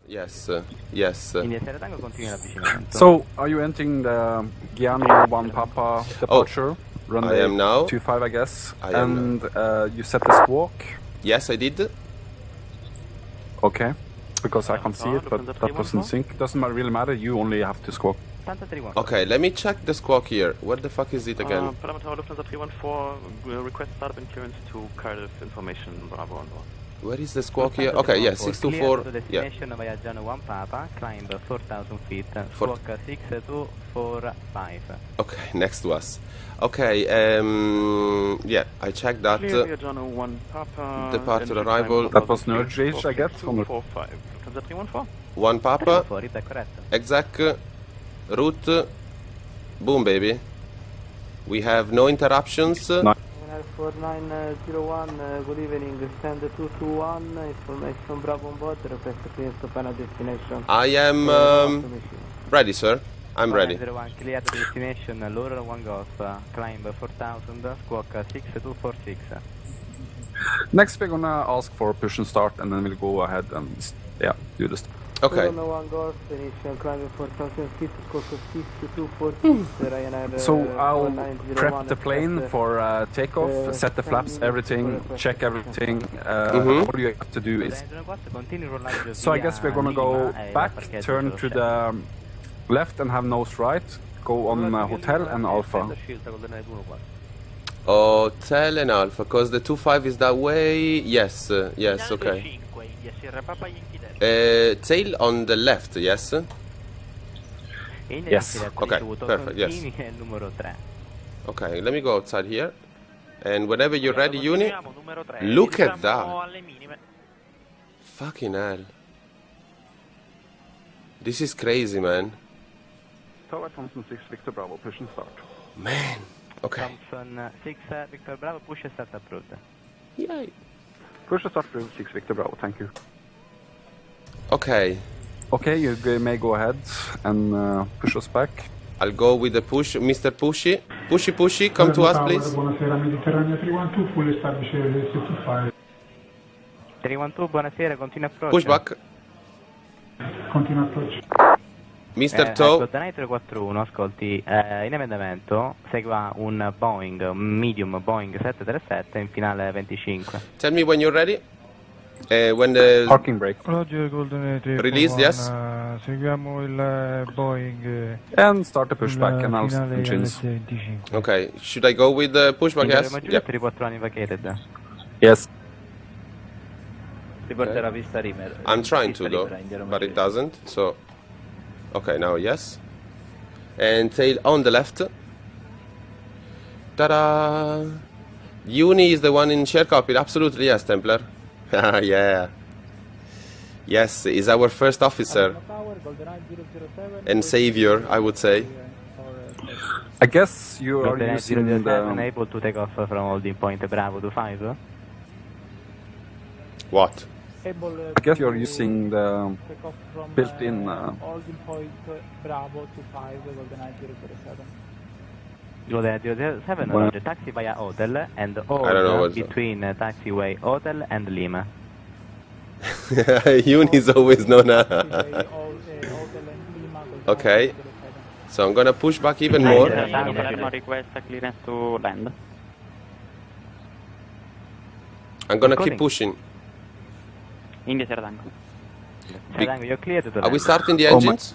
Yes, yes. India Sierra Tango continui l'avvicinamento. So, are you entering the Gianni 1 Papa departure? Runway I am now. 25, I guess. I am and you set the squawk? Yes, I did. Okay. Because I can't see it, but that doesn't sync. Doesn't really matter, you only have to squawk. Okay, let me check the squawk here. What the fuck is it again? Parameter Lufthansa 314, request startup and clearance to Cardiff information, Bravo on board. Where is the squawk here? Okay, yeah, 624. Yeah. Destination via Gianni 1 Papa, climb 4,000 feet, squawk 6245. Okay, next to us. Okay, yeah, I checked that. Clear via Gianni 1 Papa. Departure arrival. That was no change, I guess. 245. Lufthansa 314. 1 Papa. Correct. Exact route. Boom, baby. We have no interruptions. 4901, good evening, stand 221, information Bravo on board, request clearance to final destination. I am ready, sir. I'm ready. 01, clear the destination, lower 1 Golf, climb 4000, squawk 6246. Next we're gonna ask for a push and start, and then we'll go ahead and, yeah, do this. Okay. 1 Golf, initial climb 4000 feet, squawk 6246, So I'll prep the plane for takeoff, set the flaps, everything, check everything. All you have to do is... So I guess we're gonna go back, turn to the left and have nose right, go on Hotel and Alpha. Hotel and Alpha, because the 25 is that way. Yes, yes, okay. Tail on the left, yes? Yes. Okay, perfect, yes. Okay, let me go outside here. And whenever you're ready, Uni, look at that. Fucking hell. This is crazy, man. Tower Thompson 6, Victor Bravo, push and start. Man. Okay. Thompson 6, Victor Bravo, push and start approved. Yay. Push and start approved, 6, Victor Bravo, thank you. Okay. Okay, you may go ahead and push us back. I'll go with the push, Mr. Pushy. Pushy, come to us, please. Buonasera, Mediterranea 312, full establish 65. 312, buonasera, continua approach. Push back. Continua approach. Mr. Toe. Golden 341, ascolti, in emendamento segua un Boeing, un medium Boeing 737 in finale 25. Tell me when you're ready. When the parking brake. Roger, Golden release, yes. Seguiamo il Boeing. And start the pushback and I'll engines. Okay, should I go with the pushback? Yes. Yep. 341 vacated. Yes. Okay. I'm trying to though, but it doesn't. So, okay, now yes. And tail on the left. Ta-da! Uni is the one in share cockpit. Absolutely, yes, Templar. Yeah. Yes, is our first officer. And savior, I would say. I guess you are using the... Unable to take off from holding point Bravo to 5? What? I guess you're using the built-in... Holding point Bravo to 5, Golden 007. Golden 007, well, the taxi via Hotel and hold between taxiway Hotel and Lima. Uni is always known. Okay, so I'm gonna push back even more. Request clearance to land. I'm gonna keep pushing. India Sierra Tango. Are we starting the engines?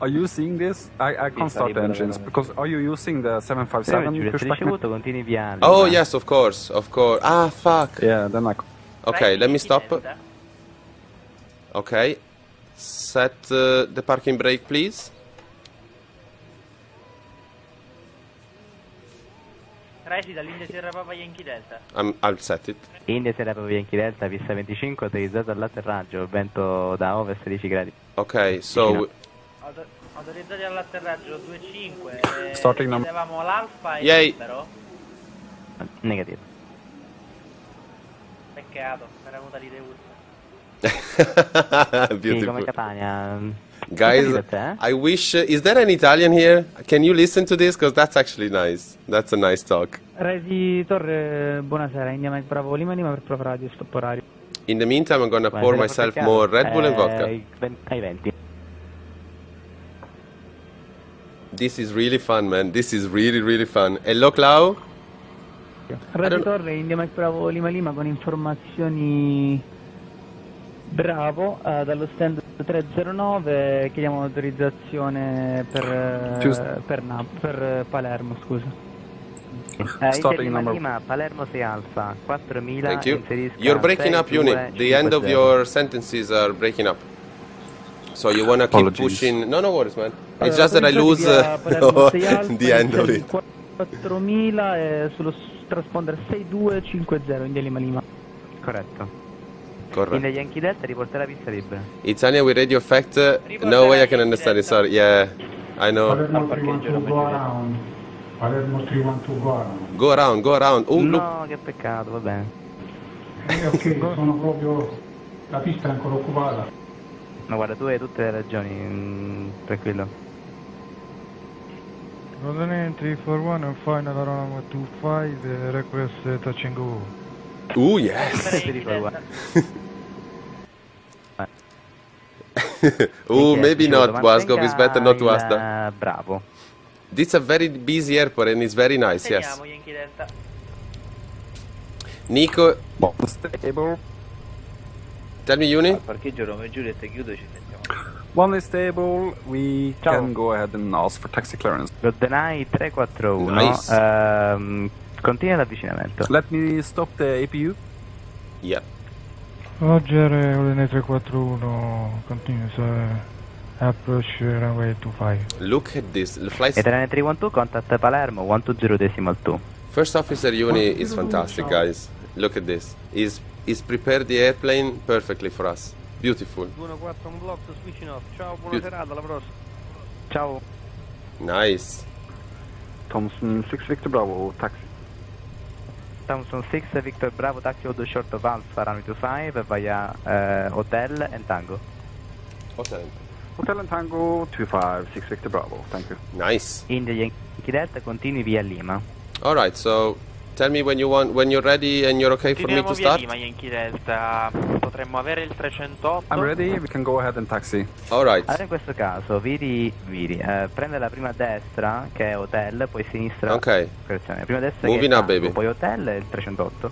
Are you seeing this? I can't start the engines because are you using the 757 pushback? Oh yes, of course, of course. Ah, fuck. Yeah, then I. Okay, let me stop. Okay, set the parking brake, please. Resi dall'India Sierra Papa Yankee Delta. I'll set it. India Sierra Papa Yankee Delta, pista 25, autorizzato all'atterraggio, vento da ovest 10 gradi. Ok, so... Autorizzati all'atterraggio 25, starting avevamo l'alfa e Yay. libero. Negativo. Peccato, era modalità ursa. Beautiful. Come Catania. Guys, I wish... is there an Italian here? Can you listen to this? Because that's actually nice. That's a nice talk. Resi Torre, buonasera, India Mike Bravo Lima per Prova Radio, stop orario. In the meantime, I'm gonna pour myself more Red Bull and vodka. Ai 20. This is really fun, man. This is really fun. Hello, Clau? Radio Torre, India Mike Bravo Lima Lima con informazioni. Bravo, dallo stand 309 chiediamo autorizzazione per Palermo, scusa. Starting number. Lima, Palermo 6 Alfa, 4000. Thank you. You're breaking up, unit. The end of your sentences are breaking up. So you wanna keep pushing. No worries, man. It's just that I lose the end of it. 4000 e sullo transponder 6250 India Lima Lima. Corretto. Correct. In the Yankee Delta riporta la pista libera. Italia with radio effect. No way I can understand it. Sorry. Yeah, I know. Palermo 312 go around. Palermo 312 go around. Go around. No, che peccato, va bene. Ok, sono proprio. La pista è ancora occupata. No, guarda, tu hai tutte le ragioni, tranquillo. Golden entry for 1 and final around 25, request touch and go. Yes. Maybe not, Wasco. It's better not to ask that. Bravo. This is a very busy airport and it's very nice, yes. Nico. Stable. Tell me, Uni. Parcheggio Roma e Giulietta, chiudo, ci sentiamo. One is stable, we can go ahead and ask for taxi clearance. Goldeneye 341. Nice. Continua l'avvicinamento. Let me stop the APU. Yeah. Roger, Goldeneye 341, continuous approach runway 25. Look at this. The flight. Italian 312, contact Palermo 120.2. First officer Uni is fantastic, guys. Look at this. He's prepared the airplane perfectly for us. Beautiful. 214 on block, switching off. Ciao, buona serata, alla prossima. Ciao. Nice. Thompson 6 Victor Bravo, taxi. Thompson 6 Victor Bravo, taxi auto short of Alpha runway 25 via Hotel and Tango. Hotel and Tango 25 6 Victor Bravo, thank you. Nice. India Yankee Delta, continui via Lima. Alright, so tell me when you're ready and you're okay for me to start. Lima, Yankee Delta. Potremmo avere il 308. I'm ready, we can go ahead and taxi. Alright. Allora in questo caso viri, prende la prima destra che è Hotel, poi sinistra. Ok. Prima destra Moving che è up, Tango, baby. poi Hotel e il 308.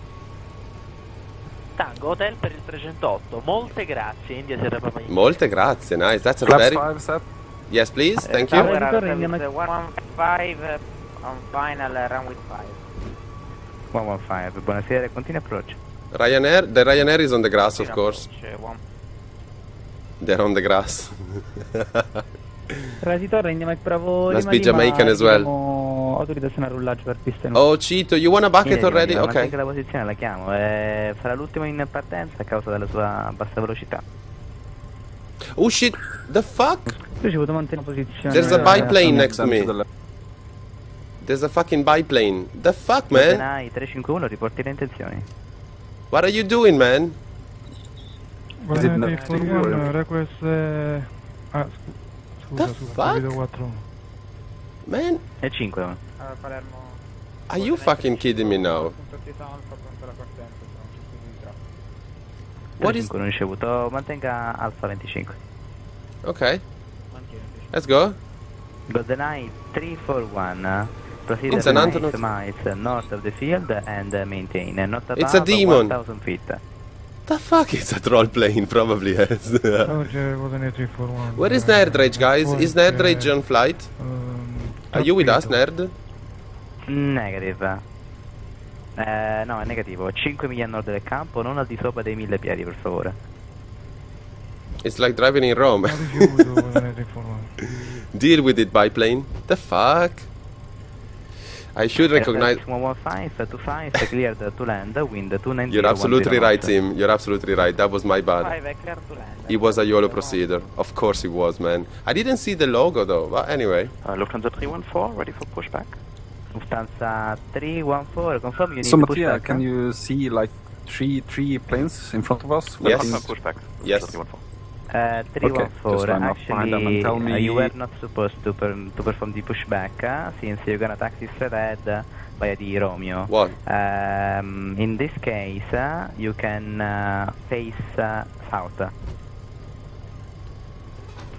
Tango, Hotel per il 308. Molte grazie, India Sierra Papa. Molte grazie, nice. That's a Flaps very... 5 set. Yes, please, thank you. Tower out service 115 on final runway 5. 115, buonasera, continua approach. Ryanair, the Ryanair is on the grass, of course. They're on the grass. Radio Torre, India Mike Bravo Must Lima be Jamaican as well. Autorizzazione a rullaggio per pista. Oh, Cito, you want a bucket already? Ok. Anche la posizione la chiamo, farà l'ultimo in partenza a causa della sua bassa velocità. Oh shit, the fuck? Io ci voto mantenere posizione. There's a biplane next to me. There's a fucking biplane. The fuck, man? 351, riporti le intenzioni. What are you doing, man? Goldeneye 341, request... The fuck? Man? È 5. Palermo. Are you fucking kidding me now? What is... non ricevuto, mantenga Alfa 25. Ok. Let's go. Goldeneye 341. Proceed It's at an 9 miles north of the field and maintain not above It's a demon. 1,000 feet. The fuck? It's a troll plane, probably, yes. Roger, Goldeneye 341. Where is Nerd Rage, guys? Is Nerd Rage on flight? Are you with us, Nerd? Negative. No, è negativo. 5 miglia a nord del campo, non al di sopra dei 1000 piedi, per favore. It's like driving in Rome. Deal with it, biplane. The fuck? I should recognize... 115, 25, cleared to land, wind 290. You're absolutely right, Tim. You're absolutely right. That was my bad. 5 clear to land. It was a YOLO procedure. Of course it was, man. I didn't see the logo, though. But anyway. Lufthansa 314, ready for pushback. Lufthansa 314, confirm you need So, to push Mattia, back. can you see like three planes in front of us? Yes. Pushback. Yes. 314, actually, tell me... you were not supposed to perform the pushback, since you're gonna taxi straight ahead via the Romeo. What? In this case, you can face south.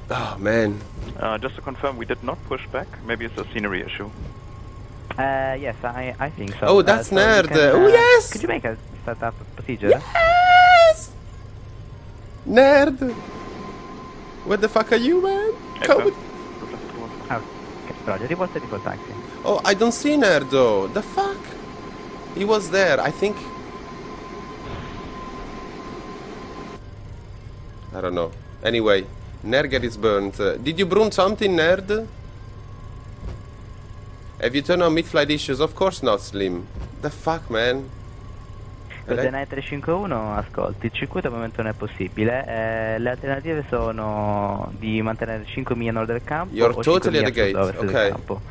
Oh, man. Just to confirm, we did not push back. Maybe it's a scenery issue. Yes, I think so. Oh, that's so nerd. Can, Oh, yes! Could you make a startup procedure? Yes! Nerd! What the fuck are you, man? Come with... Okay, Roger, report the default taxi. Oh, I don't see Nerd though. The fuck? He was there, I think. I don't know. Anyway, Nerd get his burnt. Did you burn something, Nerd? Have you turned on mid-flight issues? Of course not, Slim. The fuck, man? GoldenEye 351, ascolti, il circuito al momento non è possibile, le alternative sono di mantenere 5 miglia a nord del campo. You're o totally at the 5 miglia a gate, sud-ovest del campo.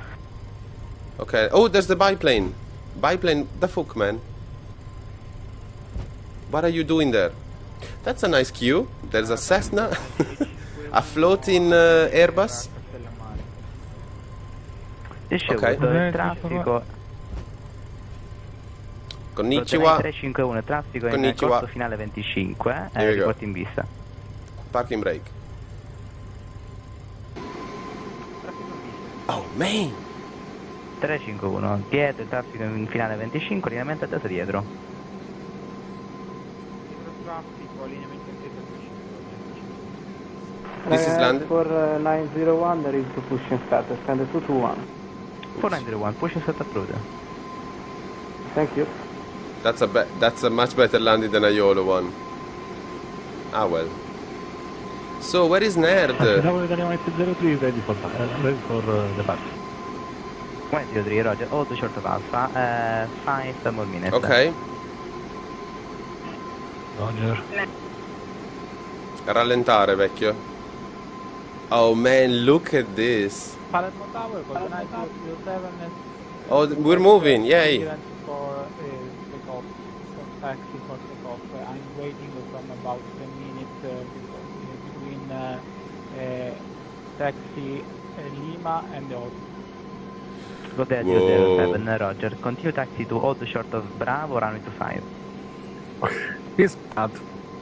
Okay. Oh, there's the biplane. Biplane, the fuck, man? What are you doing there? That's a nice queue. There's a Cessna, a floating Airbus. Okay. Il traffico. Konnichiwa. 351, traffico in Konnichiwa. corso finale 25, riporti in vista. Parking brake. Oh, man! 351, dietro il traffico in finale 25, allineamento attesa dietro. This is land. For 901, there is the pushing status, standard 221. 4901, push and set approved. Thank you. That's a much better landing than a YOLO one. Ah well. So where is Nerd? Siamo italiano 03, ready for departure. 103, Roger, hold the short of Alpha, 5 more minutes. Ok. Roger. Rallentare, vecchio. Oh man, look at this. Palermo Tower, GoldenEye 007. Oh, we're moving, yay. For takeoff, for taxi for takeoff. I'm waiting from about 10 minutes between taxi Lima and the hotel. GoldenEye 007, Roger. Continue taxi to hold short of Bravo, runway 25. He's bad.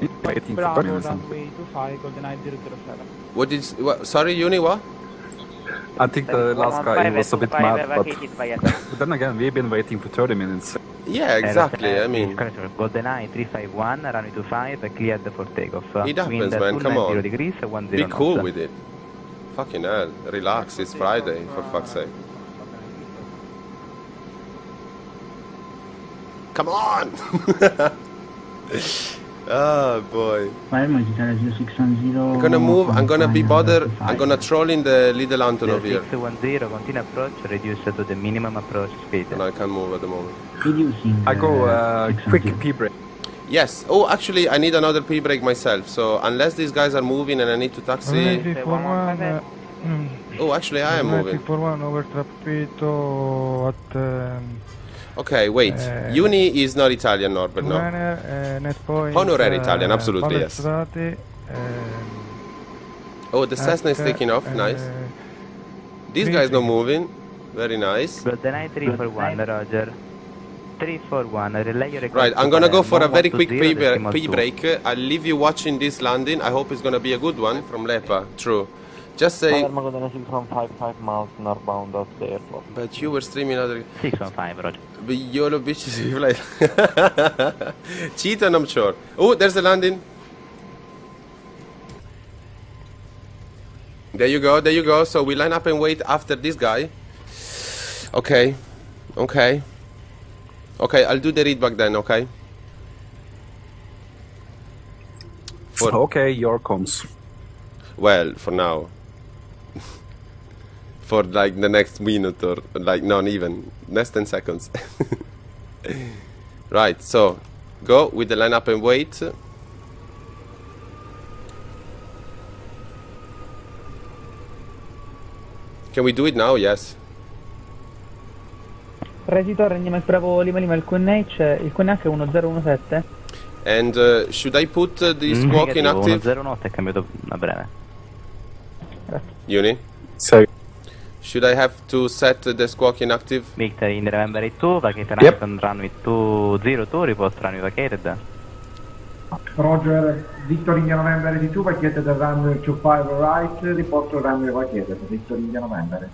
He's waiting for 30 minutes. Runway 25, GoldenEye 007. What did you, what, sorry, Uni, what? I think the last guy was a bit mad, but then again, we've been waiting for 30 minutes. Yeah, exactly, I mean... GoldenEye 351, runway 25, cleared for takeoff. It happens, man, come on. Degrees, 10 Be cool knots. with it. Fucking hell, relax, it's Friday, for fuck's sake. Come on! Oh boy. I'm gonna move, I'm gonna be bothered, I'm gonna troll in the little Antonov here. 610, continue approach, reduce to the minimum approach speed. And I can't move at the moment. I go quick P-brake. Yes, oh actually I need another P-brake myself, so unless these guys are moving and I need to taxi... Oh, actually I am moving. 41 over trappeto at... Okay, wait. Uni is not Italian, Norbert, no? Honorary Italian, absolutely, yes. Oh, the Cessna is taking off, nice. These guys not moving, very nice. GoldenEye 341, Roger. 341, relay your request. Right, I'm gonna go for a very quick pre-break. I'll leave you watching this landing. I hope it's gonna be a good one from Lepa, true. Just say... from 55 miles northbound of the airport. But you were streaming other... 615, Roger. But YOLO bitches, you like... Cheating, I'm sure. Oh, there's the landing. There you go, there you go. So we line up and wait after this guy. Okay. Okay. Okay, I'll do the read back then, okay? Okay, your comms. Well, for now. For like the next minute or like not even less than seconds. Right, so go with the line up and wait. Can we do it now? Yes. Resitor, andiamo al bravo Lima Lima, il QNH è 1017. And should I put the squawk in active? 109 è cambiato a breve. Uni? So. Should I have to set the squawk in active? Victor in the runway 2, vacated on runway 202, report runway vacated. Roger, Victor India November 82, vacated the runway 25 right, report runway vacated, Victor India November.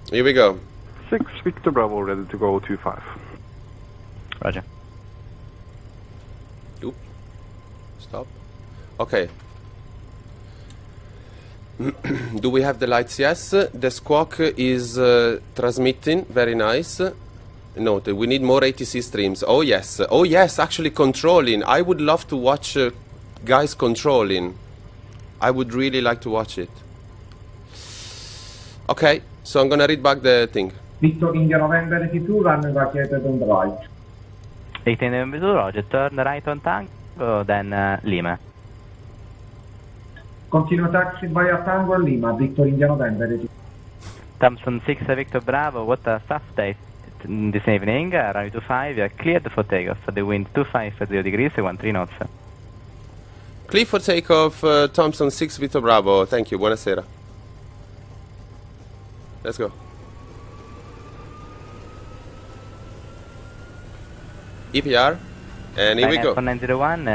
Here we go. 6 Victor Bravo, ready to go 25. Roger. Oop. Stop. Okay. Do we have the lights? Yes. The squawk is transmitting. Very nice. Note, we need more ATC streams. Oh yes. Oh yes, actually controlling. I would love to watch guys controlling. I would really like to watch it. Okay, so I'm gonna read back the thing. Victor India November 82, runway vacated on the right. 18 November 2, Roger, turn right on Tango, then Lima. Continue taxi via Tango Lima, Victor India November 82. Thompson 6 Victor Bravo, what a staff state this evening, runway 25, cleared for takeoff, the wind 250 degrees, 13 knots. Clear for takeoff, Thompson 6 Victor Bravo, thank you, buonasera. Let's go. EPR, and here we go. 901,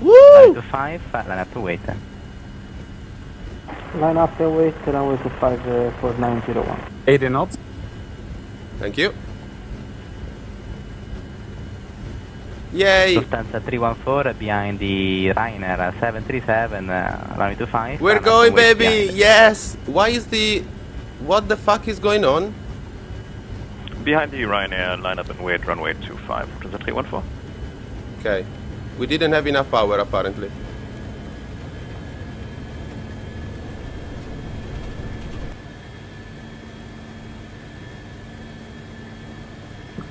Woo! runway 25, line up to wait. Line up and wait, runway 25 for 901. 80 knots. Thank you. Yay! Lufthansa 314 behind the Ryanair 737, runway 25. We're going, baby! Yes! Why is the... What the fuck is going on? Behind the Ryanair, line up and wait, runway 25, Lufthansa 314. Okay. We didn't have enough power, apparently.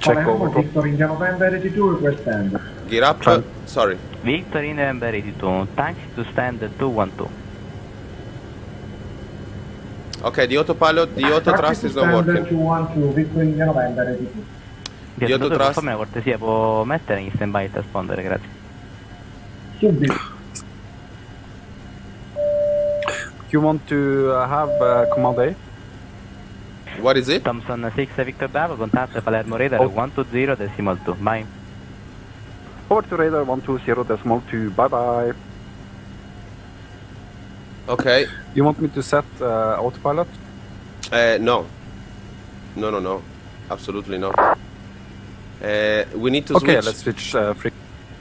Check over. Victor India November 82, request stand. Gear up. Sorry. Victor in November 82, taxi to stand 212. Okay, the autopilot, the auto thrust is not working. 212, Victor India November 82. The auto thrust. Per favore, cortesia, può mettere in stand by e rispondere, grazie. Subito. You want to have command A? What is it? Thompson 6 Victor Bravo, contatto Palermo Radar 120.2, bye. Over to radar 120.2, bye bye. Okay. You want me to set autopilot? No. No. Absolutely not. We need to switch. Okay, let's switch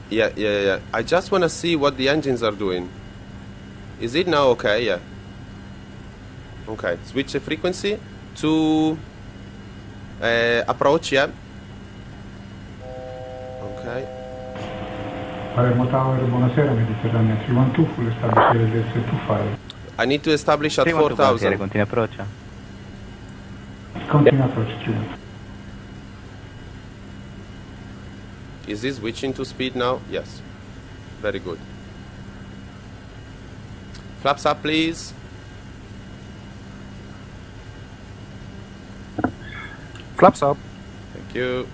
Yeah. I just want to see what the engines are doing. Is it now okay? Yeah. Okay, switch the frequency to approach, yeah. Okay. Palermo Tower, buonasera, Mediterranea 312, full establish LS25. I need to establish at 4,000. Continue approach. Continue approach 312. Is this switching to speed now? Yes. Very good. Flaps up, please. Flaps up. Thank you.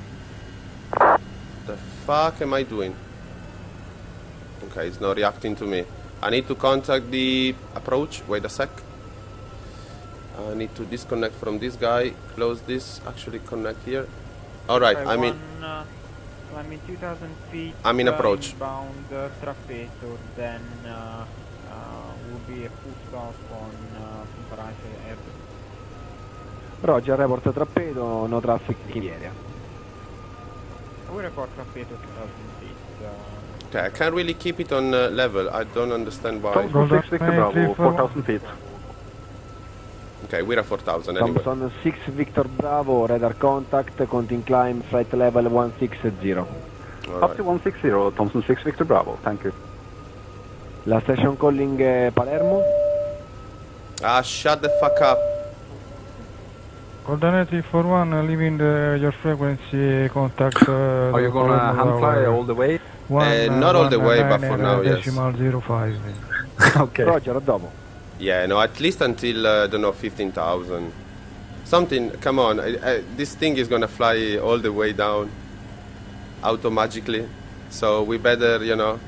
The fuck am I doing? Okay, it's not reacting to me. I need to contact the approach. Wait a sec. I need to disconnect from this guy. Close this. Actually connect here. Alright, I'm in. I'm in 2000 feet. I'm in approach. Inbound Trappeto, then will be a full stop on Parise Airport. Roger, report Trappeto, no traffic in the area. We report Trappeto 2000 feet. Okay, I can't really keep it on level. I don't understand why. Thompson 6 Victor Bravo, 4,000 feet. Okay, we're at 4,000 anyway. Thompson 6 Victor Bravo, radar contact, continue climb, flight level 160. Right. Up to 160, Thompson 6 Victor Bravo, thank you. La station calling Palermo. Ah, shut the fuck up. Golden 341, leaving your frequency contact. Are you gonna hand fly all the way? Not all the way, but for now, yes. 05. Okay. Roger, a dopo. Yeah, no, at least until, I don't know, 15,000. Something, come on, this thing is gonna fly all the way down auto-magically, so we better, you know,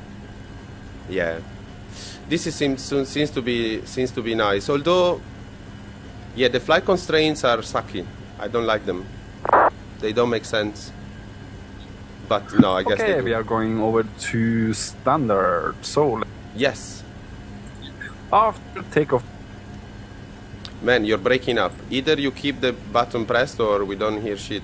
yeah. This is, seems to be nice, although, yeah, the flight constraints are sucky. I don't like them. They don't make sense. But no, I guess they do. We are going over to standard, so... Yes. After takeoff. Man, you're breaking up. Either you keep the button pressed or we don't hear shit.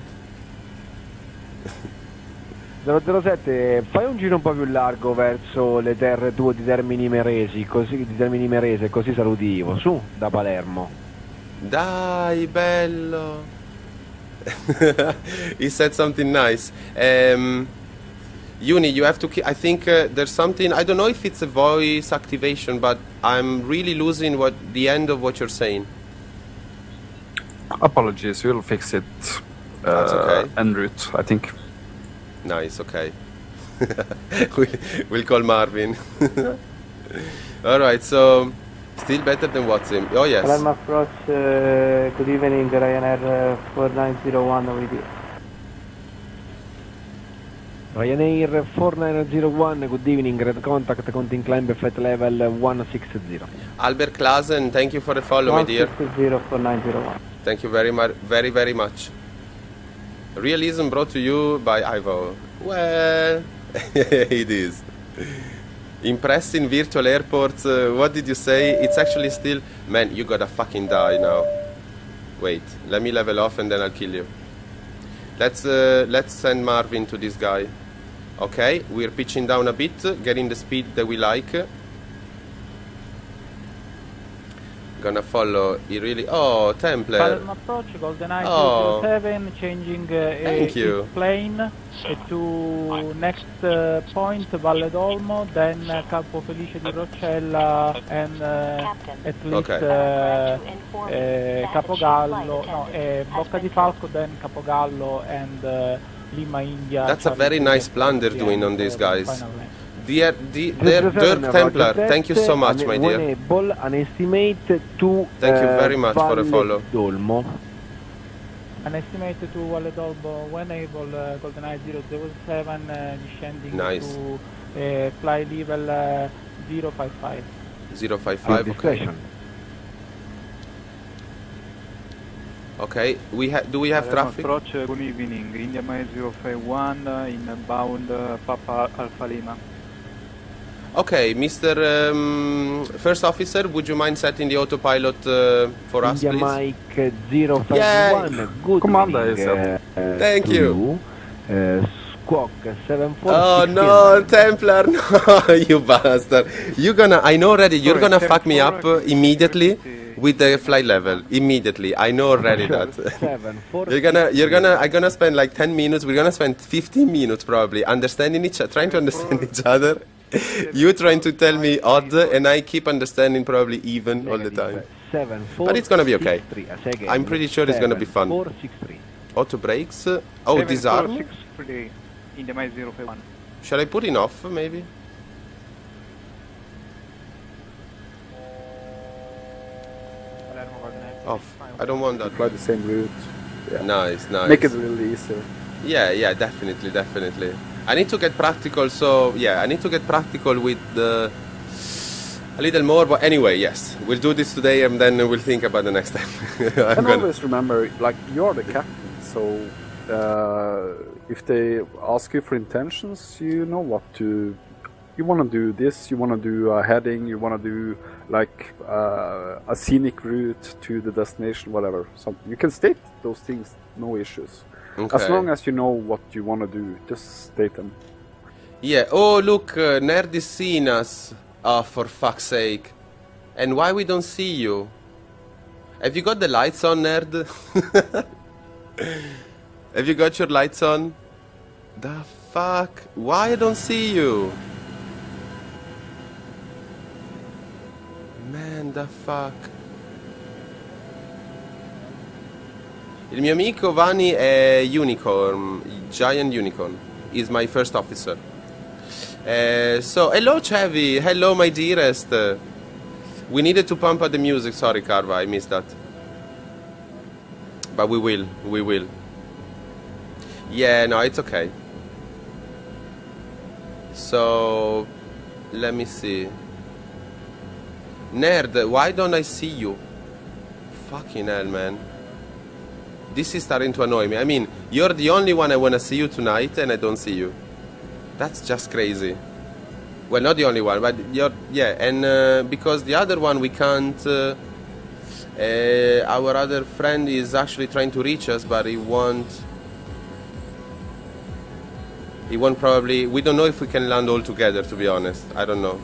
007, fai un giro un po' più largo verso le terre tue di Termini Merese, così saluti Ivo, su, da Palermo. Dai, bello! He said something nice. Uni, you have to keep, I think there's something, I don't know if it's a voice activation, but I'm really losing the end of what you're saying. Apologies, we'll fix it. That's okay. En route, I think. Nice, okay. We'll call Marvin. Alright, so still better than Watson. Oh yes. Palermo approach, good evening, Ryanair 4901 with you. Ryanair 4901, good evening, red contact, continue climb flight level 160. Albert Klasen, thank you for the follow, my dear. 160 4901. Thank you very much, very much. Realism brought to you by IVAO. Well, it is. Impressed in virtual airports, what did you say? It's actually still... Man, you gotta fucking die now. Wait, let me level off and then I'll kill you. Let's send Marvin to this guy. Okay, we're pitching down a bit, getting the speed that we like. Gonna follow, he really... Oh, Templar. Palermo approach, GoldenEye 207, changing Thank you. plane to next point, Valle d'Olmo, then Capo Felice di Roccella, and at least Capogallo, no, Bocca di Falco, then Capogallo and Lima India. That's a very nice plan they're doing on these guys. Dear Dirk Templar, thank you so much, my dear. An estimate to thank you very much for the follow. Dolmo. An estimate to Valle d'Olmo when able, GoldenEye 007 descending nice. to fly level 055. 055, okay. Okay, do we have traffic? Approach, good evening, India Mile 051, inbound Papa Alpha Lima. Okay, Mr. First Officer, would you mind setting the autopilot for us, India please? Mike 051, good Commander evening, thank you. Squawk 74. Oh no, Templar, no, you bastard. I know already, you're gonna fuck me up immediately with the flight level. Immediately, I know already that. I'm gonna spend like 10 minutes, we're gonna spend 15 minutes probably trying to understand each other. You trying to tell me odd, and I keep understanding probably even all the time. But it's gonna be okay. I'm pretty sure it's gonna be fun. Auto brakes. Oh, disarm. Shall I put in off, maybe? Off. I don't want that. Fly the same route. Yeah. Nice, nice. Make it a little easier. Yeah, definitely. I need to get practical, so yeah, I need to get practical with a little more, but anyway, yes, we'll do this today and then we'll think about the next time. And always remember, like, you're the captain, so if they ask you for intentions, you know what to... You want to do this, you want to do a heading, you want to do like a scenic route to the destination, whatever. So you can state those things, no issues. Okay. As long as you know what you want to do, just state them. Yeah, oh look, Nerd is seeing us. Oh, for fuck's sake. And why we don't see you? Have you got the lights on, Nerd? Have you got your lights on? The fuck? Why I don't see you? Man, the fuck. Il mio amico Vani è Unicorn, GiantUnicorn. Is my first officer. So, hello Chevy, hello my dearest. We needed to pump up the music, sorry Carva, I missed that. But we will. We will. Yeah, no, it's okay. So, let me see. Nerd, why don't I see you? Fucking hell, man. This is starting to annoy me. I mean, you're the only one I want to see you tonight, and I don't see you. That's just crazy. Well, not the only one, but you're... Yeah, and because the other one we can't... our other friend is actually trying to reach us, but he won't probably... We don't know if we can land all together, to be honest. I don't know.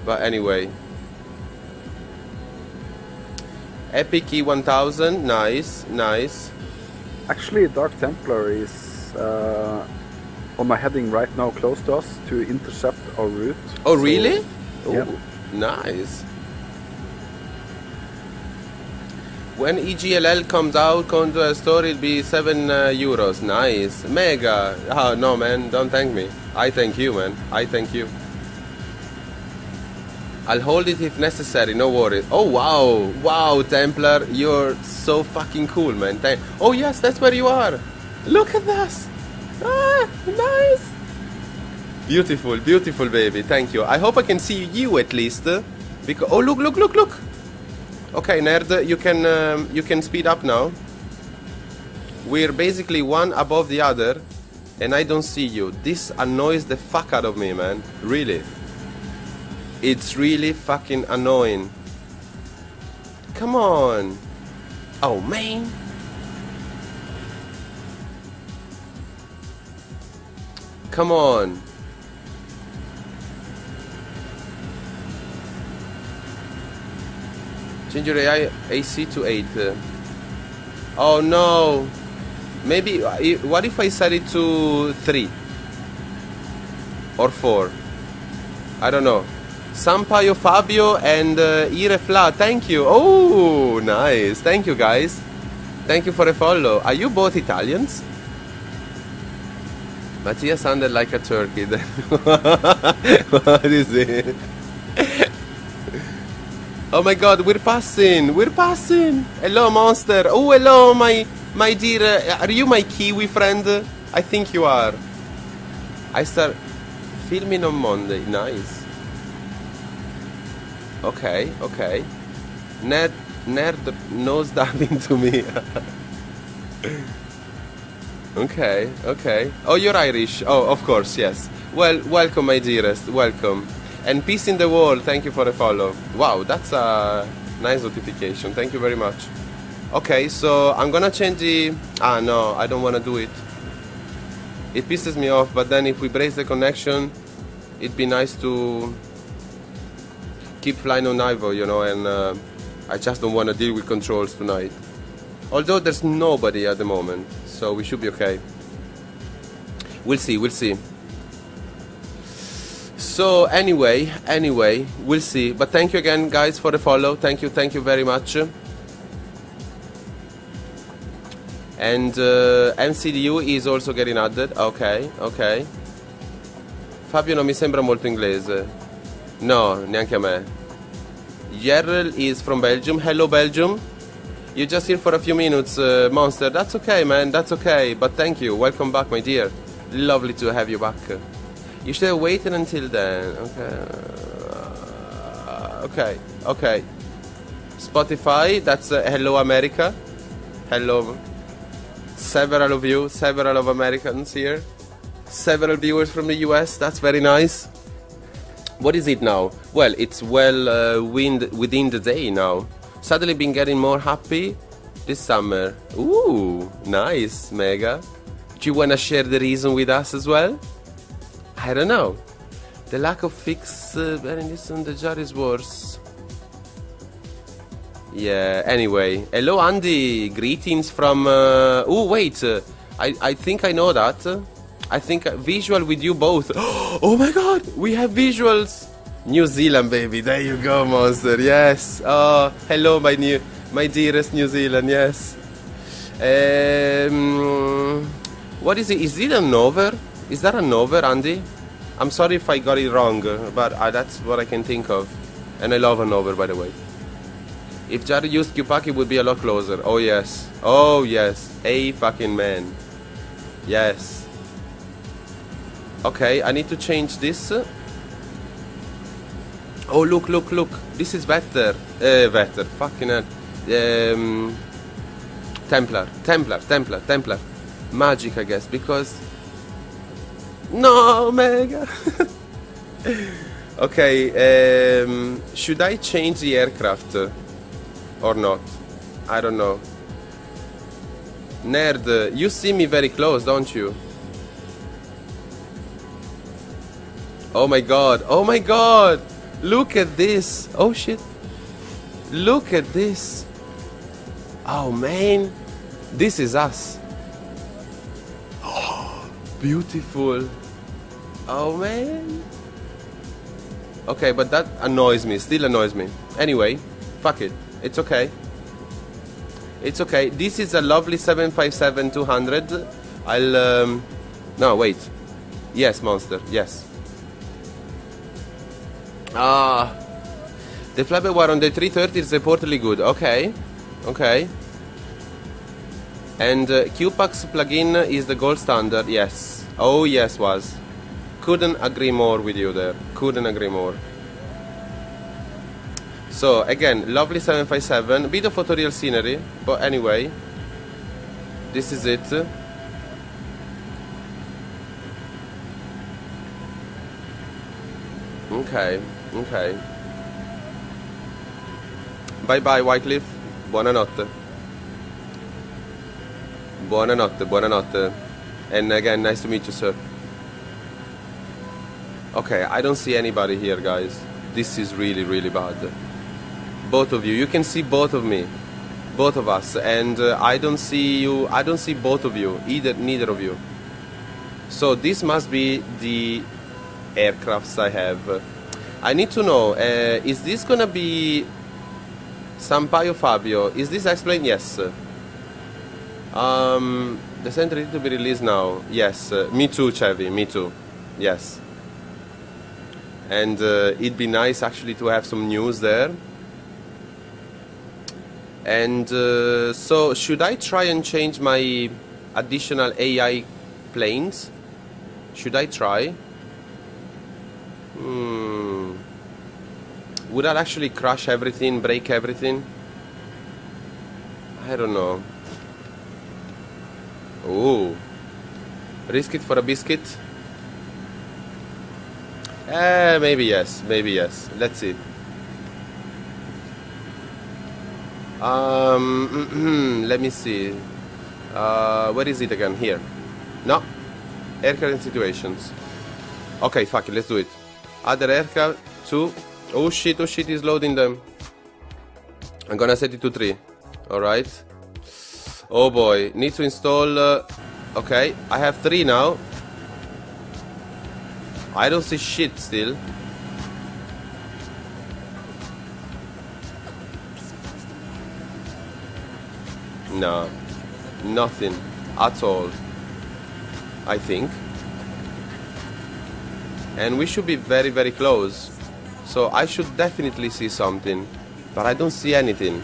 But anyway. Epic E1000, nice, nice. Actually, Dark Templar is on my heading right now, close to us, to intercept our route. Oh, really? Yeah. Oh, nice. When EGLL comes out, come to a store, it'll be €7. Nice. Mega. Oh, no, man, don't thank me. I thank you, man. I thank you. I'll hold it if necessary, no worries. Oh, wow. Wow, Templar, you're so fucking cool, man. Oh, yes, that's where you are. Look at this. Ah, nice. Beautiful, beautiful, baby. Thank you. I hope I can see you at least. Because oh, look, look, look, look. Okay, Nerd, you can speed up now. We're basically one above the other, and I don't see you. This annoys the fuck out of me, man. Really. It's really fucking annoying. Come on. Oh, man. Come on. Change your AI AC to 8. Oh no. Maybe, what if I set it to 3? Or 4? I don't know. Sampaio Fabio and Irefla, thank you. Oh, nice. Thank you, guys. Thank you for a follow. Are you both Italians? Mattia sounded like a turkey then. What is it? Oh my god, we're passing. We're passing. Hello, Monster. Oh, hello, my dear. Are you my Kiwi friend? I think you are. I start filming on Monday. Nice. Okay, okay. Nerd nose diving to me. Okay, okay. Oh, you're Irish. Oh, of course, yes. Well, welcome, my dearest. Welcome. And peace in the world. Thank you for the follow. Wow, that's a nice notification. Thank you very much. Okay, so I'm gonna change the... Ah, no, I don't want to do it. It pisses me off, but then if we brace the connection, it'd be nice to keep flying on IVAO, you know, and I just don't want to deal with controls tonight. Although there's nobody at the moment, so we should be okay. We'll see, we'll see. So anyway, we'll see. But thank you again, guys, for the follow. Thank you very much. And MCDU is also getting added. Okay, ok. Fabio non mi sembra molto inglese. No, neanche a me. Yerrel is from Belgium. Hello, Belgium. You're just here for a few minutes, Monster. That's okay, man. That's okay. But thank you. Welcome back, my dear. Lovely to have you back. You should have waited until then. Okay. Okay. Spotify, that's hello, America. Hello. Several of you, several of Americans here. Several viewers from the US. That's very nice. What is it now? Well, it's well within the day now. Suddenly been getting more happy this summer. Ooh, nice, Mega. Do you want to share the reason with us as well? I don't know. The lack of fix bearing this on the jar is worse. Yeah, anyway. Hello, Andy. Greetings from... oh, wait. I think I know that. I think visual with you both. Oh my god, we have visuals. New Zealand, baby. There you go, Monster. Yes. Oh, hello, my dearest New Zealand. Yes. What is it? Is it an over? Is that an over, Andy? I'm sorry if I got it wrong, but that's what I can think of. And I love an over, by the way. If Jared used Kupaki, it would be a lot closer. Oh yes. Oh yes. A fucking man. Yes. Okay, I need to change this. Oh look, look, look. This is better. Better. Fucking hell. Templar. Templar. Templar. Templar. Magic, I guess, because... No, Mega! Okay, should I change the aircraft or not? I don't know. Nerd, you see me very close, don't you? Oh my god, oh my god! Look at this! Oh shit! Look at this! Oh man! This is us! Oh, beautiful! Oh man! Okay, but that annoys me, still annoys me. Anyway, fuck it, it's okay. It's okay, this is a lovely 757-200. I'll, no, wait. Yes, Monster, yes. Ah, the flyby war on the 330 is reportedly good. Okay, okay. And QPAX plugin is the gold standard. Yes. Oh yes, was. Couldn't agree more with you there. Couldn't agree more. So again, lovely 757. Bit of photoreal scenery, but anyway, this is it. Okay, okay. Bye bye Wycliffe. Buonanotte. Buonanotte, buonanotte. And again, nice to meet you, sir. Okay, I don't see anybody here, guys. This is really, really bad. Both of you. You can see both of me. Both of us. And I don't see you. I don't see both of you. Neither of you. So this must be the aircrafts I have. I need to know, is this gonna be Sampaio Fabio? Is this explained? Yes. The center need to be released now. Yes. Me too, Chevy. Me too. Yes. And it'd be nice actually to have some news there. And so should I try and change my additional AI planes? Should I try? Would that actually crash everything, break everything? I don't know. Ooh. Risk it for a biscuit? Maybe yes, maybe yes. Let's see. Let me see. Where is it again? Here. No. Aircraft situations. Okay, fuck it, let's do it. Other aircraft, 2. Oh shit, he's loading them. I'm gonna set it to 3. Alright. Oh boy, need to install... okay, I have 3 now. I don't see shit still. No, nothing at all, I think. And we should be very, very close. So I should definitely see something. But I don't see anything.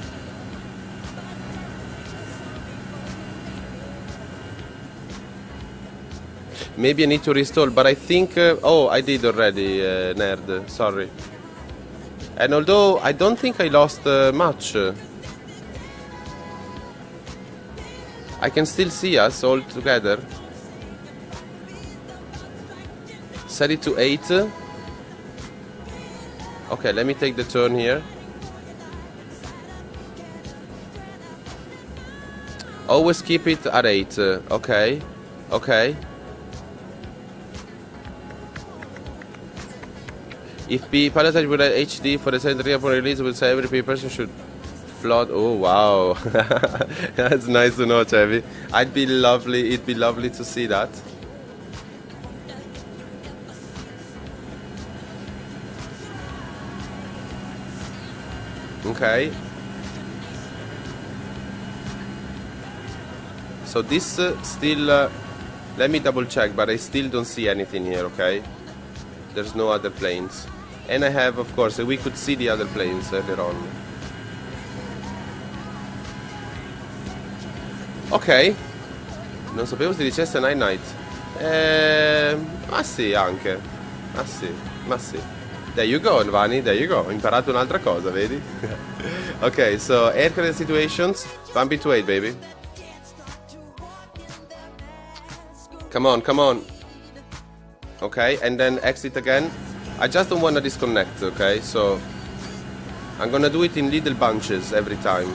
Maybe I need to restore, but I think... oh, I did already, nerd, sorry. And although I don't think I lost much. I can still see us all together. Set it to 8. Okay, let me take the turn here. Always keep it at 8. Okay, okay. If the pilotage with HD for the secondary upon release, will say every person should flood. Oh wow, that's nice to know, Chevy. It'd be lovely to see that. Okay. So this still, let me double check, but I still don't see anything here, okay? There's no other planes. And I have, of course, we could see the other planes earlier on. Ok. Non sapevo si dicesse night night. Ma sì, anche. Ma sì, ma sì. There you go, Vani, there you go. Ho imparato un'altra cosa, vedi? Ok, so aircraft situations. Bumpy to 8, baby. Come on, come on. Okay, and then exit again. I just don't want to disconnect, okay? So I'm gonna do it in little bunches every time.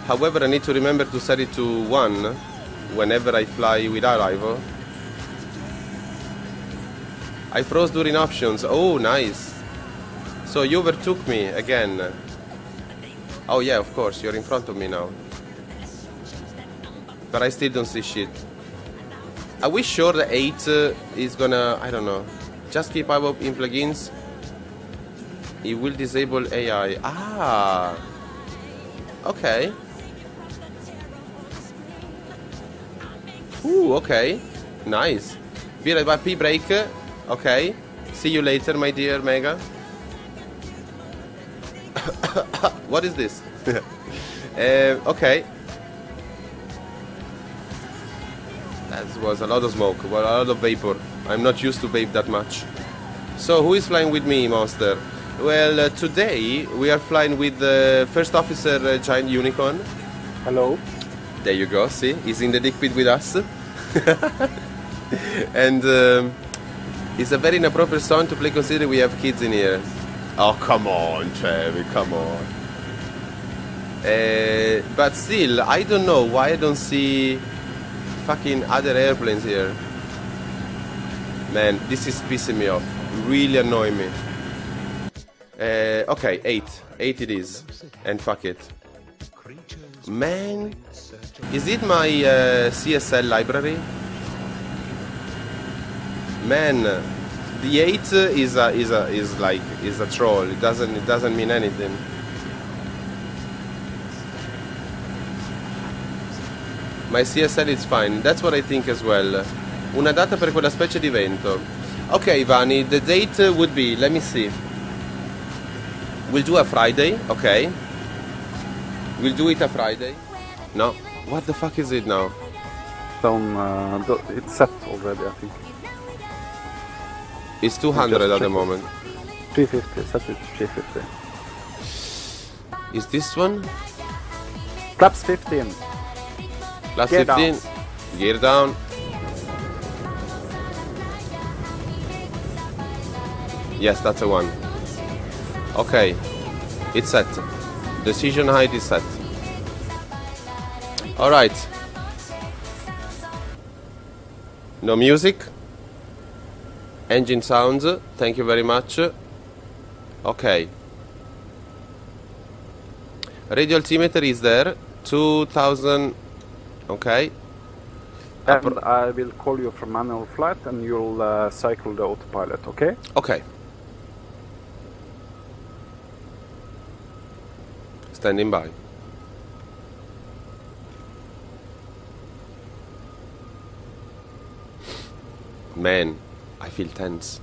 However, I need to remember to set it to 1 whenever I fly without IVAO. I froze during options. Oh, nice. So you overtook me again. Oh yeah, of course, you're in front of me now. But I still don't see shit. Are we sure the 8 is gonna, I don't know, just keep IVAO in plugins? It will disable AI. Ah, okay. Ooh, okay. Nice. Be right back, P break. Okay. See you later, my dear Mega. What is this? Okay. That was a lot of smoke, well, a lot of vapor. I'm not used to vape that much. So, who is flying with me, Monster? Well, today we are flying with the First Officer GiantUnicorn. Hello. There you go, see? He's in the cockpit with us. And it's a very inappropriate song to play considering we have kids in here. Oh, come on, Trevi, come on. But still, I don't know why I don't see fucking other airplanes here. Man, this is pissing me off. Really annoying me. Okay, 8. 8 it is. And fuck it. Man, is it my CSL library? Man, the 8 is a troll. It doesn't mean anything. My CSL is fine. That's what I think as well. Una data per quella specie di vento. Okay, Vani, the date would be, let me see. We'll do a Friday, okay. We'll do it a Friday. No. What the fuck is it now? It's set already, I think. It's 200 at the moment. 350, set it 350. Is this one? Flaps 15. Flaps Gear 15. Down. Gear down. Yes, that's a 1. Okay. It's set. Decision height is set. Alright. No music. Engine sounds. Thank you very much. Okay. Radio altimeter is there. 2000. Okay. And I will call you from manual flight and you'll cycle the autopilot, okay? Okay. Standing by. Man, I feel tense.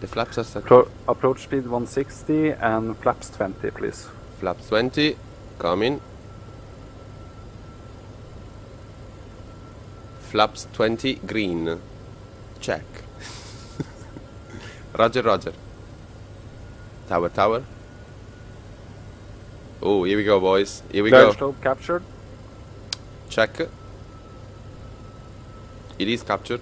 The flaps are set. Approach speed 160 and flaps 20, please. Flaps 20, coming. Flaps 20, green. Check. Roger, roger. Tower, tower. Oh, here we go, boys. Here we go. Slope captured. Check. It is captured.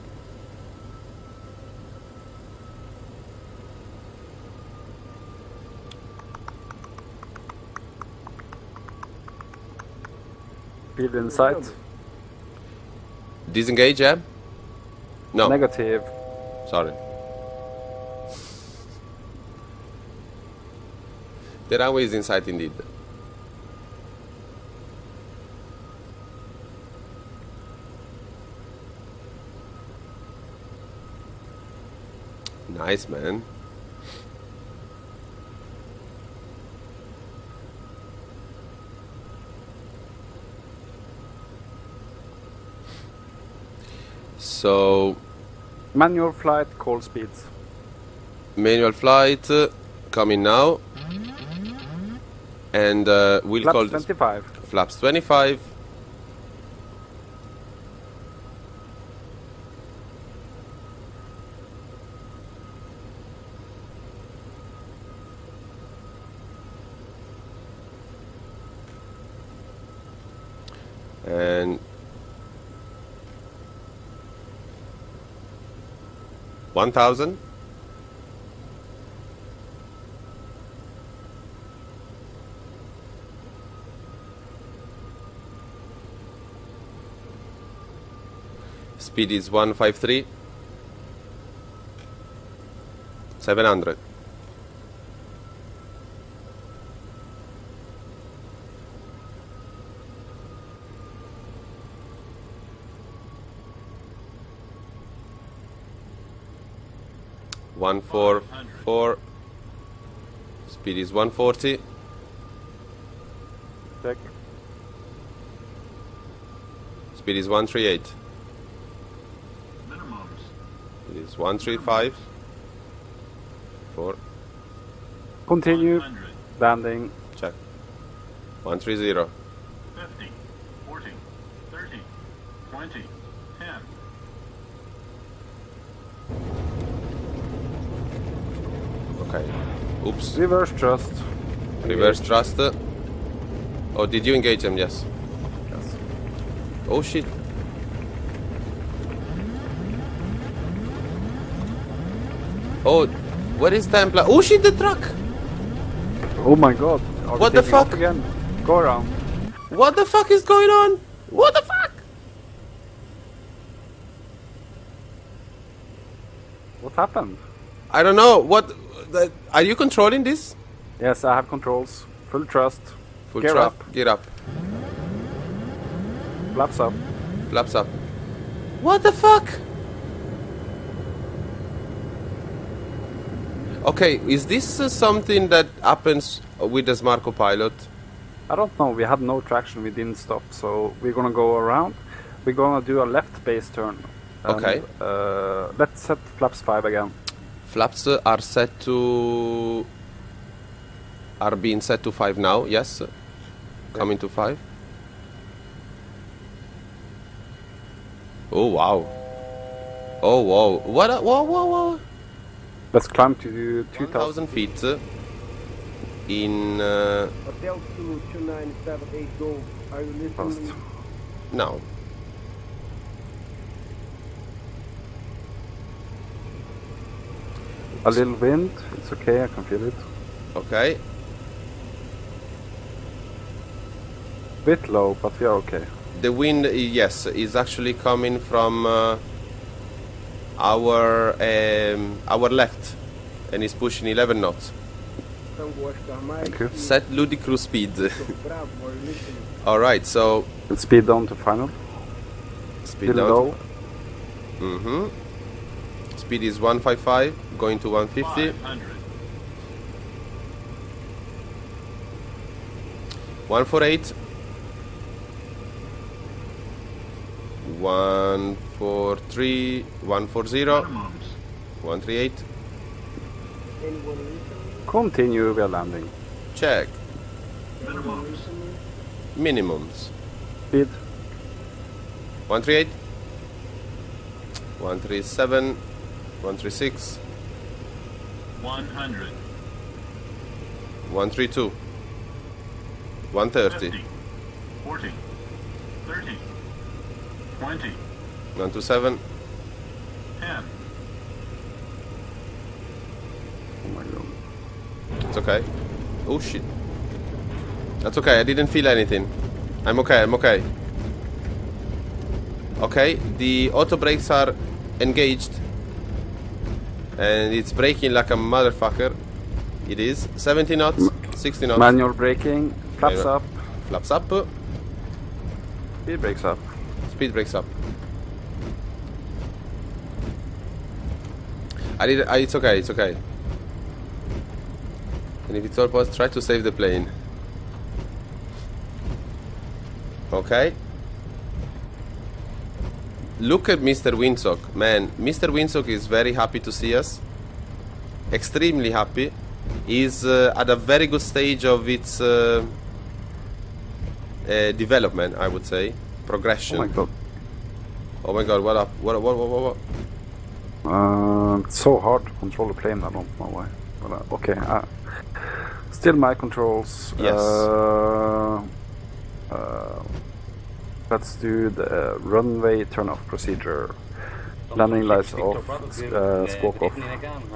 Field in sight. Disengage, yeah? No. Negative. Sorry. The runway is in sight indeed. Nice, man. So, manual flight, call speeds. Manual flight, coming now. And we'll flaps call 25. flaps 25. And 1000. Speed is 153. 700. One four four. Speed is 140. Check. Speed is 138. It is 135. 4. Continue. Landing. Check. 130. 50, 40, 30, 20, 10. Okay. Oops. Reverse thrust. Reverse thrust. Oh, did you engage them? Yes. Yes. Oh shit. Oh, what is Templar? Oh shit, the truck! Oh my god. Are What we the taking off fuck? Again? Go around. What the fuck is going on? What the fuck? What happened? I don't know. What? Are you controlling this? Yes, I have controls. Full thrust. Full Gear thrust. up. Gear up. Flaps up. Flaps up. What the fuck? Okay, is this something that happens with the Smart Copilot? I don't know. We had no traction. We didn't stop. So we're gonna go around. We're gonna do a left base turn. And, Okay. Let's set flaps 5 again. Flaps are set to... are being set to 5 now, yes. Coming to 5. Oh wow. Oh wow. What a, whoa, whoa, whoa. Let's climb to 2,000 feet in... Hotel 2978 Gold, are you listening? No. A little wind. It's okay. I can feel it. Okay. Bit low, but we are okay. The wind, yes, is actually coming from our left, and is pushing 11 knots. Thank you. Set ludicrous speed. Alright, so... Let's speed down to final. Speed Still down low. To, speed is 155, going to 150. 148. 143, 140, 138. Continue, we are landing. Check. Minimums. Speed. 138. 137. 136. 100. 132. 130. 50, 40, 30, 20, 127. 10. Oh my god. It's okay. Oh shit. That's okay, I didn't feel anything. I'm okay, I'm okay. Okay, the auto brakes are engaged. And it's braking like a motherfucker. It is. 70 knots, 60 knots. Manual braking. Flaps up. Flaps up. Speed brakes up. Speed brakes up. It's okay, it's okay. And if it's all possible, try to save the plane. Okay. Look at Mr. Windsock. Man, Mr. Windsock is very happy to see us. Extremely happy. He's at a very good stage of its development, I would say. Progression. Oh my god. Oh my god, what up? What? It's so hard to control the plane, I don't know why. But, okay, still my controls. Yes. Let's do the runway turn-off procedure. Landing lights off, squawk off.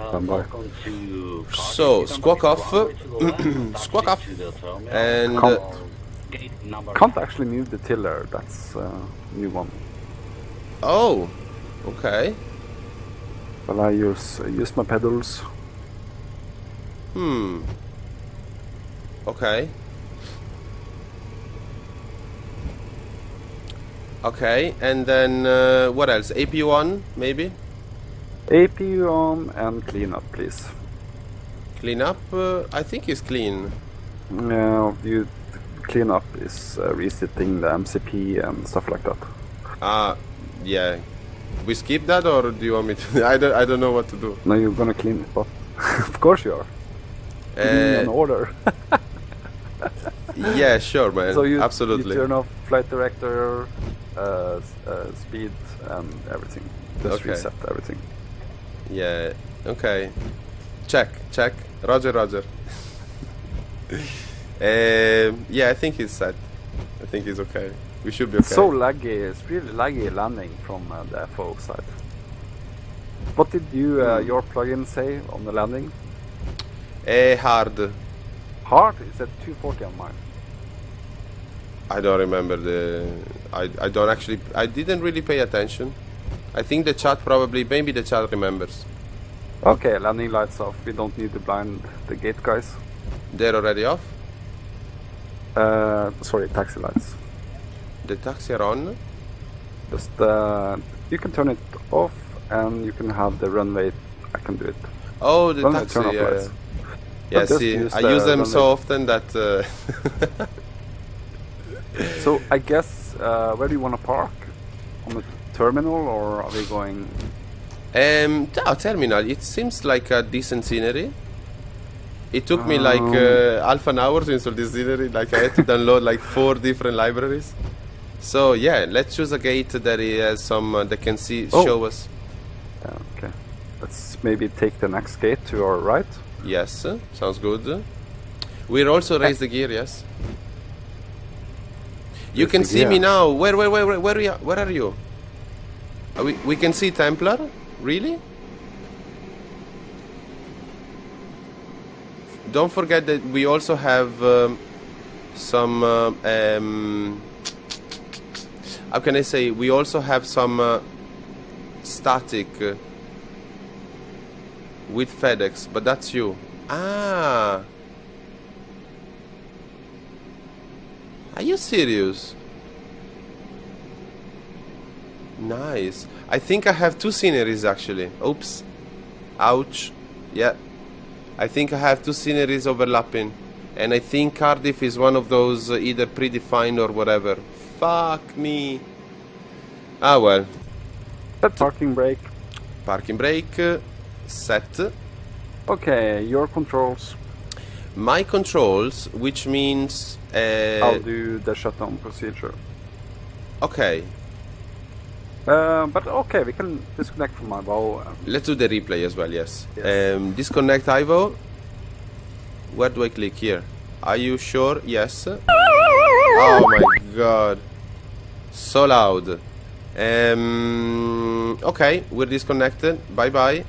Standby. So, squawk off. Squawk off. And... can't actually move the tiller, that's a new one. Oh, okay. Well, I use my pedals. Okay. Okay, and then what else? APU on, maybe? APU on and clean up, please. Clean up? I think it's clean. You clean up is resetting the MCP and stuff like that. Yeah. We skip that, or do you want me to? I don't know what to do. No, you're gonna clean it up. Of course you are. An order. Yeah, sure, man. So you absolutely. You turn off flight director, speed, and everything. Just reset everything. Yeah. Okay. Check. Roger. Yeah, I think it's set. I think it's okay. We should be okay. It's so laggy. It's really laggy landing from the FO side. What did your plugin say on the landing? Hard. Hard? Is that 240 on mine? I don't remember the... I don't actually... I didn't really pay attention. I think the chat probably... Maybe the chat remembers. Okay, landing lights off. We don't need to blind the gate guys. They're already off? Sorry, taxi lights. The taxi are on? Just you can turn it off and you can have the runway. I can do it. Oh, the runway taxi, turn off yeah. lights. Yeah, see, I use them so often that... So, I guess, where do you want to park? On the terminal, or are we going... terminal. It seems like a decent scenery. It took me like half an hour to install this scenery. Like, I had to download like 4 different libraries. So, yeah, let's choose a gate that has some... that can show us. Okay. Let's maybe take the next gate to our right. Yes, sounds good. We'll also raise the gear, yes. You can see me now. Where are you? We can see Templar? Really? Don't forget that we also have some... how can I say? We also have some static... with FedEx, but that's you. Ah! Are you serious? Nice. I think I have 2 sceneries actually. Oops. Ouch. Yeah. I think I have 2 sceneries overlapping. And I think Cardiff is one of those either predefined or whatever. Fuck me. Ah well. Parking brake. Parking brake. Set. Okay, your controls. My controls, which means... I'll do the shutdown procedure. Okay. But okay, we can disconnect from IVAO. Let's do the replay as well, yes. Disconnect IVAO. Where do I click here? Are you sure? Yes. Oh my god. So loud. Okay, we're disconnected. Bye-bye.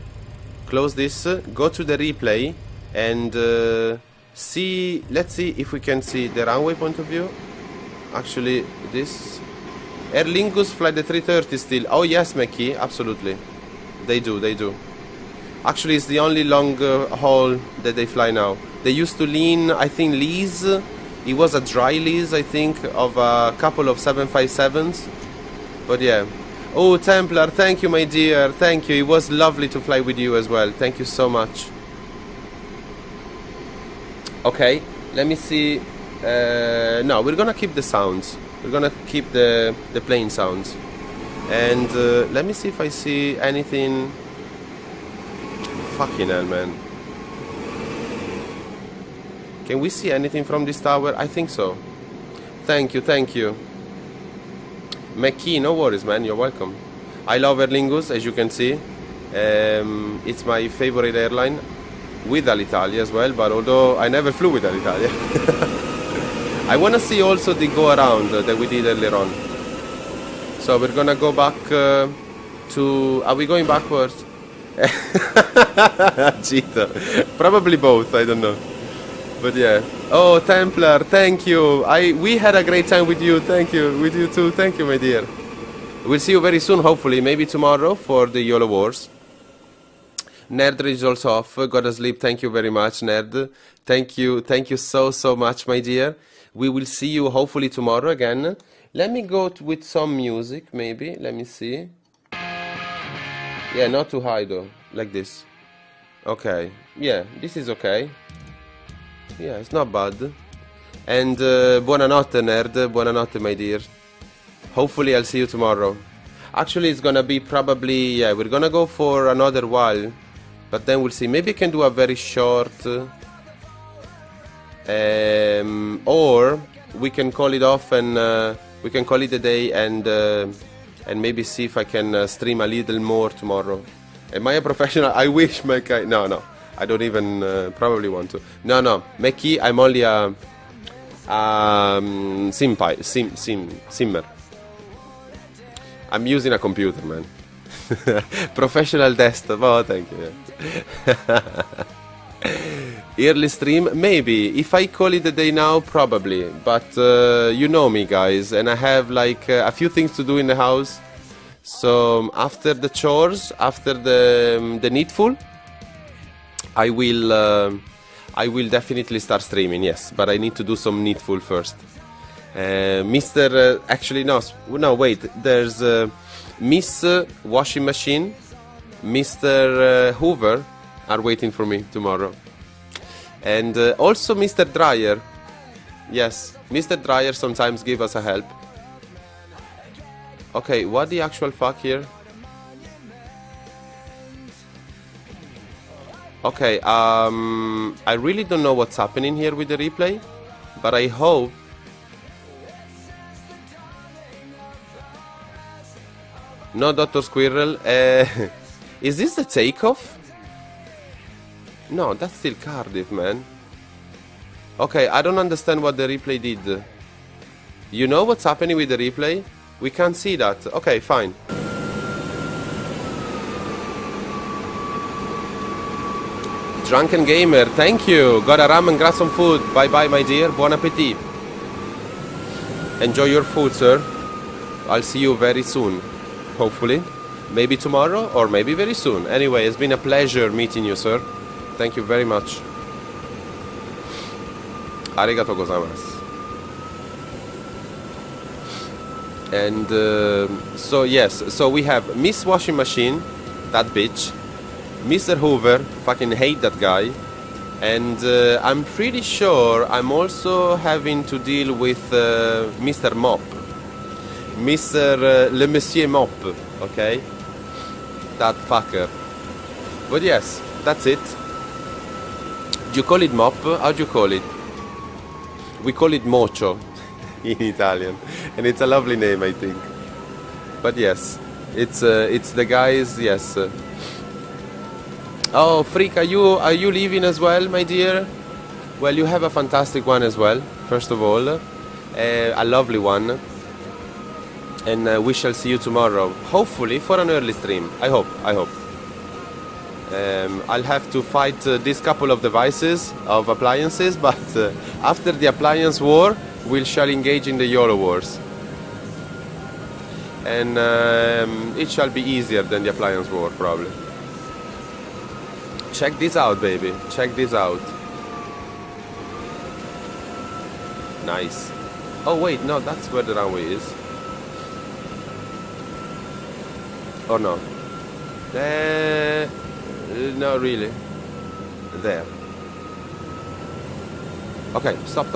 Close this. Go to the replay and see. Let's see if we can see the runway point of view. Actually, this Aer Lingus fly the 330 still. Oh yes, Mekki, absolutely. They do. Actually, it's the only long haul that they fly now. They used to lean, I think, lease. It was a dry lease, I think, of a couple of 757s. But yeah. Oh, Templar, thank you, my dear. Thank you. It was lovely to fly with you as well. Thank you so much. Okay, let me see. No, we're gonna keep the sounds. We're gonna keep the plane sounds. And let me see if I see anything. Fucking hell, man. Can we see anything from this tower? I think so. Thank you, thank you. McKee, no worries, man. You're welcome. I love Aer Lingus, as you can see. It's my favorite airline, with Alitalia as well, but although I never flew with Alitalia. I want to see also the go-around that we did earlier on. So we're going to go back to... Are we going backwards? Cheetah. Probably both, I don't know. But yeah. Oh, Templar, thank you. We had a great time with you. Thank you. With you too. Thank you, my dear. We'll see you very soon, hopefully. Maybe tomorrow for the YOLO Wars. Nerd is also off. Gotta sleep. Thank you very much, Nerd. Thank you. Thank you so much, my dear. We will see you hopefully tomorrow again. Let me go with some music, maybe. Let me see. Yeah, not too high though. Like this. Okay. Yeah, this is okay. Yeah, it's not bad. And buonanotte, Nerd. Buonanotte, my dear. Hopefully I'll see you tomorrow. Actually, it's gonna be probably... Yeah, we're gonna go for another while. But then we'll see. Maybe I can do a very short... or we can call it off and... we can call it a day and maybe see if I can stream a little more tomorrow. Am I a professional? I wish, Mekki. No. I don't even probably want to. No. Mekki, I'm only a... simmer. I'm using a computer, man. Professional desktop. Oh, thank you. Early stream? Maybe. If I call it a day now, probably. But you know me, guys. And I have like a few things to do in the house. So after the chores, after the needful, I will definitely start streaming, yes. But I need to do some needful first. Actually, no, wait. There's Miss Washing Machine, Mr. Hoover are waiting for me tomorrow. And also Mr. Dryer. Yes, Mr. Dryer sometimes give us a help. Okay, what the actual fuck here? Okay, I really don't know what's happening here with the replay, but I hope... No, Dr. Squirrel. Is this the takeoff? No, that's still Cardiff, man. Okay, I don't understand what the replay did. You know what's happening with the replay? We can't see that. Okay, fine. Drunken Gamer, thank you. Got a ramen, grab some food. Bye-bye, my dear. Buon appetit. Enjoy your food, sir. I'll see you very soon. Hopefully. Maybe tomorrow or maybe very soon. Anyway, it's been a pleasure meeting you, sir. Thank you very much. Arigato gozaimasu. And so yes, so we have Miss Washing Machine, that bitch. Mr. Hoover, fucking hate that guy. And I'm pretty sure I'm also having to deal with Mr. Mop. Mr. Le Monsieur Mop, okay? That fucker. But yes, that's it. Do you call it mop? How do you call it? We call it mocho in Italian. And it's a lovely name, I think. But yes, it's the guys, yes. Oh, Freak, are you leaving as well, my dear? Well, you have a fantastic one as well, first of all. A lovely one. And we shall see you tomorrow, hopefully for an early stream. I hope. I'll have to fight this couple of devices, of appliances, but after the appliance war, we shall engage in the YOLO wars. And it shall be easier than the appliance war, probably. Check this out, baby. Check this out. Nice. Oh, wait, no, that's where the runway is. Or no? No, really. There. Okay, stop.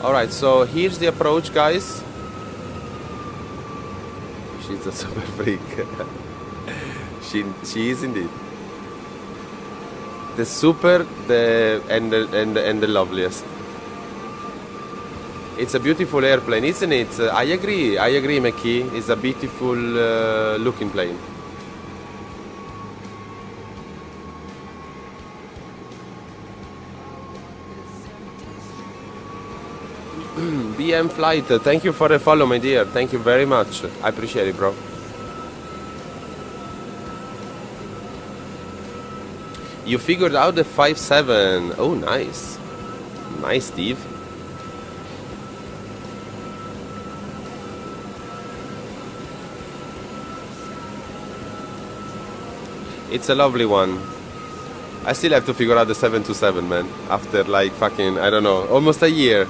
Alright, so here's the approach, guys. She's a super freak. she is indeed. The super, and the loveliest. It's a beautiful airplane, isn't it? I agree, McKee. It's a beautiful looking plane. BM Flight, thank you for the follow, my dear. Thank you very much. I appreciate it, bro. You figured out the 5.7. Oh, nice. Nice, Steve. It's a lovely one. I still have to figure out the 727, man. After like fucking, I don't know, almost a year.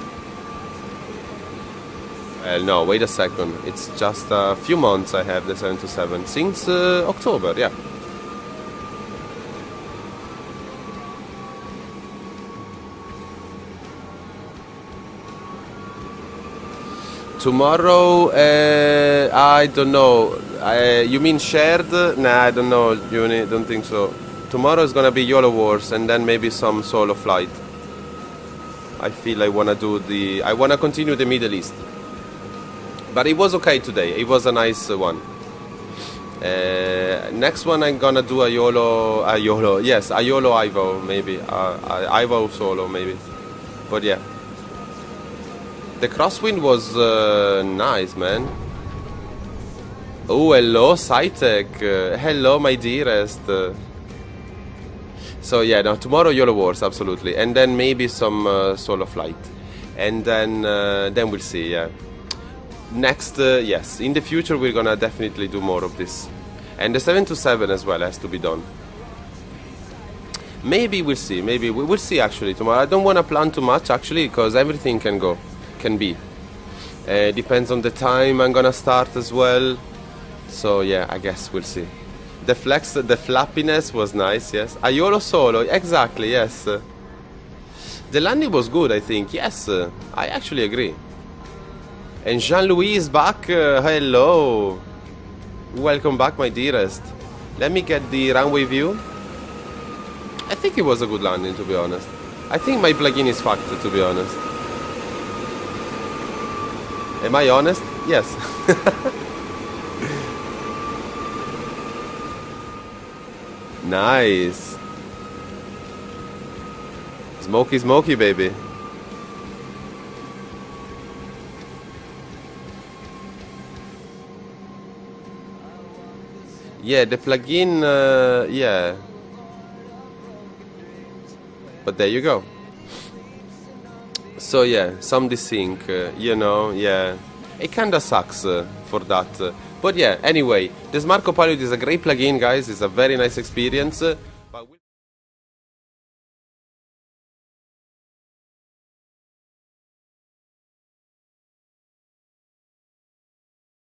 Well, no, wait a second. It's just a few months I have the 727. Since October, yeah. Tomorrow, I don't know. You mean shared? Nah, I don't know, Juni. Don't think so. Tomorrow is gonna be YOLO Wars and then maybe some solo flight. I feel I wanna do the. I wanna continue the Middle East. But it was okay today. It was a nice one. Next one I'm gonna do a YOLO. Yes, a YOLO IVAO maybe. IVAO solo maybe. But yeah. The crosswind was nice, man. Oh, hello, Cytec. Hello, my dearest. So yeah, no, tomorrow YOLO Wars, absolutely, and then maybe some solo flight, and then we'll see. Yeah. Next, yes, in the future we're gonna definitely do more of this, and the 727 as well has to be done. Maybe we'll see. Maybe we'll see actually tomorrow. I don't want to plan too much actually, because everything can be. Depends on the time I'm gonna start as well. So yeah, I guess we'll see. The flappiness was nice, yes. A YOLO solo, exactly, yes. The landing was good, I think, yes. I actually agree. And Jean-Louis is back, hello. Welcome back, my dearest. Let me get the runway view. I think it was a good landing, to be honest. I think my plugin is fucked, to be honest. Am I honest? Yes. Nice. Smoky, smoky, baby. Yeah, the plugin, yeah. But there you go. So yeah, some desync, you know, yeah. It kinda sucks for that. But yeah, anyway, the Smart Copilot is a great plugin, guys. It's a very nice experience.